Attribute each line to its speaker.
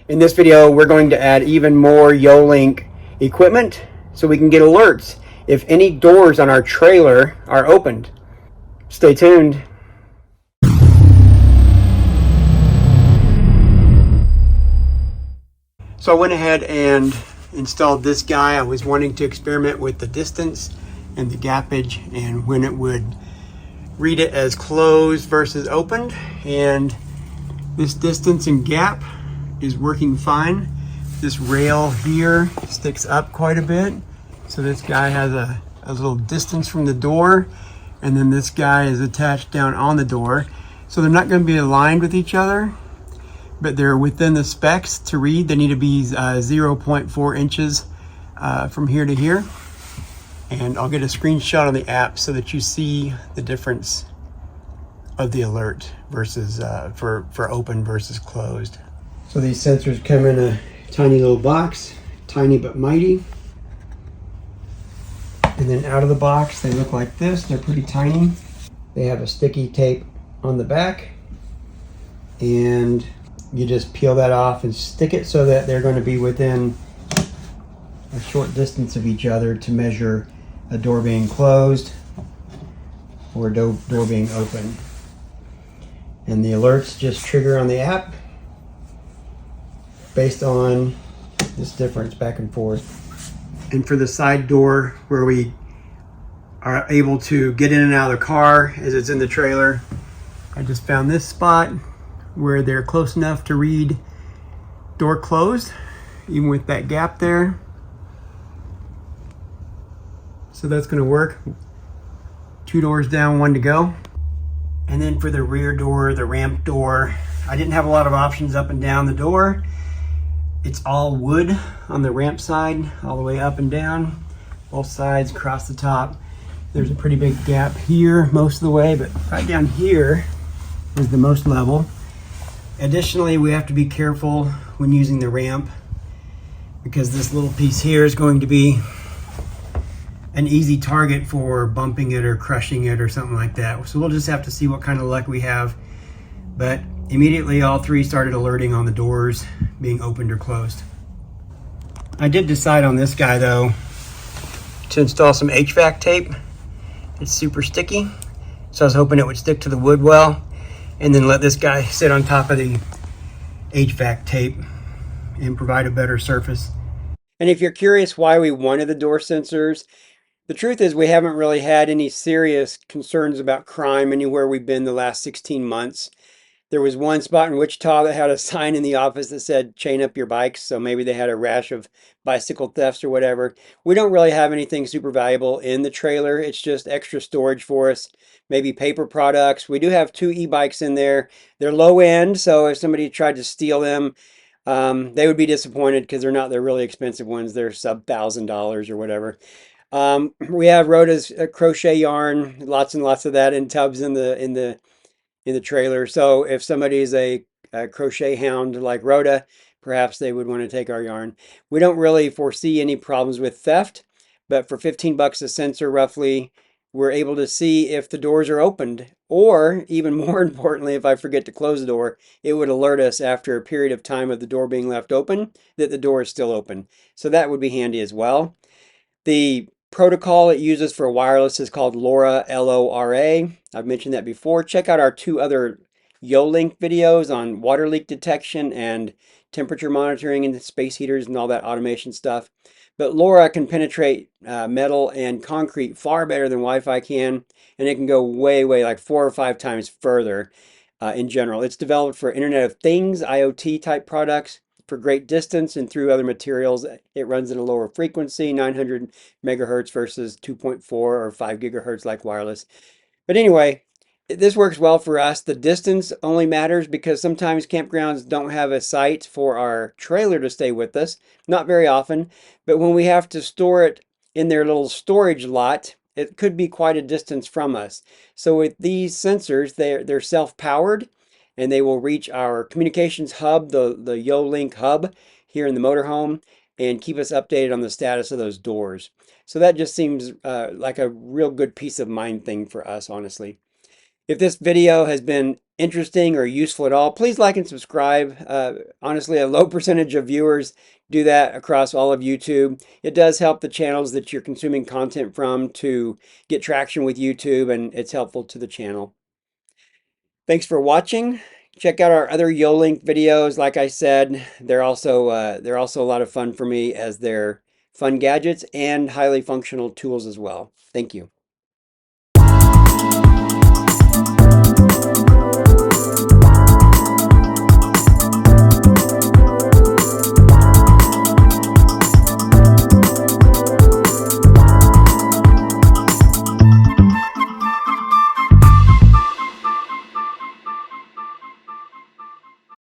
Speaker 1: In this video, we're going to add even more YoLink equipment so we can get alerts if any doors on our trailer are opened. Stay tuned. So I went ahead and installed this guy. I was wanting to experiment with the distance and the gappage and when it would read it as closed versus opened. And this distance and gap is working fine. This rail here sticks up quite a bit. So this guy has a little distance from the door, and then this guy is attached down on the door. So they're not going to be aligned with each other, but they're within the specs to read. They need to be 0.4 inches from here to here. And I'll get a screenshot on the app so that you see the difference of the alert versus for open versus closed. So these sensors come in a tiny little box, tiny but mighty. And then out of the box, they look like this. They're pretty tiny. They have a sticky tape on the back, and you just peel that off and stick it so that they're going to be within a short distance of each other to measure a door being closed or a door being open. And the alerts just trigger on the app based on this difference back and forth. And for the side door where we are able to get in and out of the car as it's in the trailer, I just found this spot where they're close enough to read door closed, even with that gap there. So that's going to work. 2 doors down, 1 to go. And then for the rear door, the ramp door, I didn't have a lot of options up and down the door. It's all wood on the ramp side, all the way up and down, both sides, across the top. There's a pretty big gap here most of the way, but right down here is the most level. Additionally, we have to be careful when using the ramp because this little piece here is going to be an easy target for bumping it or crushing it or something like that. So we'll just have to see what kind of luck we have. But immediately all 3 started alerting on the doors being opened or closed. I did decide on this guy though to install some HVAC tape. It's super sticky, so I was hoping it would stick to the wood well, and then let this guy sit on top of the HVAC tape and provide a better surface. And if you're curious why we wanted the door sensors, the truth is we haven't really had any serious concerns about crime anywhere we've been the last 16 months. There was one spot in Wichita that had a sign in the office that said chain up your bikes, so maybe they had a rash of bicycle thefts or whatever. We don't really have anything super valuable in the trailer. It's just extra storage for us, maybe paper products. We do have 2 e-bikes in there. They're low end, so if somebody tried to steal them, they would be disappointed because they're really expensive ones. They're sub $1,000 or whatever. We have Rhoda's crochet yarn, lots and lots of that in tubs in the trailer. So if somebody is a crochet hound like Rhoda, perhaps they would want to take our yarn. We don't really foresee any problems with theft, but for 15 bucks a sensor roughly, we're able to see if the doors are opened, or even more importantly, if I forget to close the door, it would alert us after a period of time of the door being left open that the door is still open. So that would be handy as well. The protocol it uses for wireless is called LoRa, L-O-R-A. I've mentioned that before. Check out our 2 other YoLink videos on water leak detection and temperature monitoring and space heaters and all that automation stuff. But LoRa can penetrate metal and concrete far better than Wi-Fi can, and it can go way, like 4 or 5 times further in general. It's developed for Internet of Things, IoT type products, for great distance and through other materials. It runs at a lower frequency, 900 megahertz versus 2.4 or 5 gigahertz like wireless. But anyway, this works well for us. The distance only matters because sometimes campgrounds don't have a site for our trailer to stay with us. Not very often, but when we have to store it in their little storage lot, it could be quite a distance from us. So with these sensors, they're self-powered, and they will reach our communications hub, the YoLink hub here in the motorhome, and keep us updated on the status of those doors. So that just seems like a real good peace of mind thing for us, honestly. If this video has been interesting or useful at all, please like and subscribe. Honestly, a low percentage of viewers do that across all of YouTube. It does help the channels that you're consuming content from to get traction with YouTube, and it's helpful to the channel. Thanks for watching. Check out our other YoLink videos. Like I said, they're also a lot of fun for me, as they're fun gadgets and highly functional tools as well. Thank you.